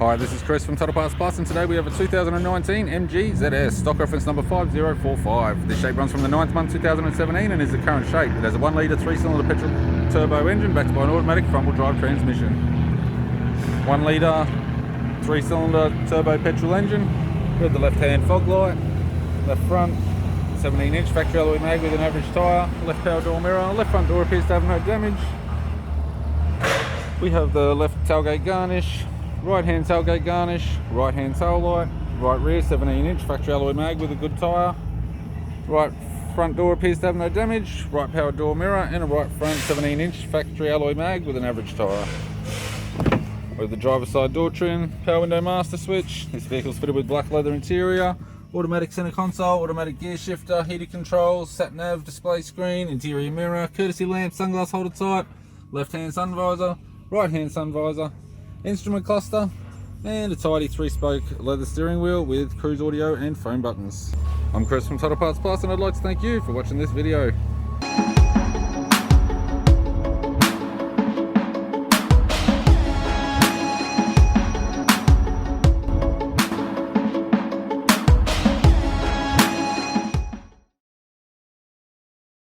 Hi, this is Chris from Total Parts Plus, and today we have a 2019 MG ZS, stock reference number 5045. This shape runs from the 9th month 2017 and is the current shape. It has a 1-litre 3-cylinder petrol turbo engine backed by an automatic front-wheel drive transmission. 1-litre 3-cylinder turbo petrol engine. We have the left-hand fog light, left front, 17-inch factory alloy mag with an average tyre, left power door mirror, left front door appears to have no damage. We have the left tailgate garnish, right hand tailgate garnish, right hand tail light, right rear 17-inch factory alloy mag with a good tyre, right front door appears to have no damage, right power door mirror and a right front 17-inch factory alloy mag with an average tyre. With the driver's side door trim, power window master switch. This vehicle is fitted with black leather interior, automatic center console, automatic gear shifter, heated controls, sat nav display screen, interior mirror, courtesy lamp, sunglass holder type, left hand sun visor, right hand sun visor, instrument cluster, and a tidy 3-spoke leather steering wheel with cruise audio and phone buttons. I'm Chris from Total Parts Plus, and I'd like to thank you for watching this video.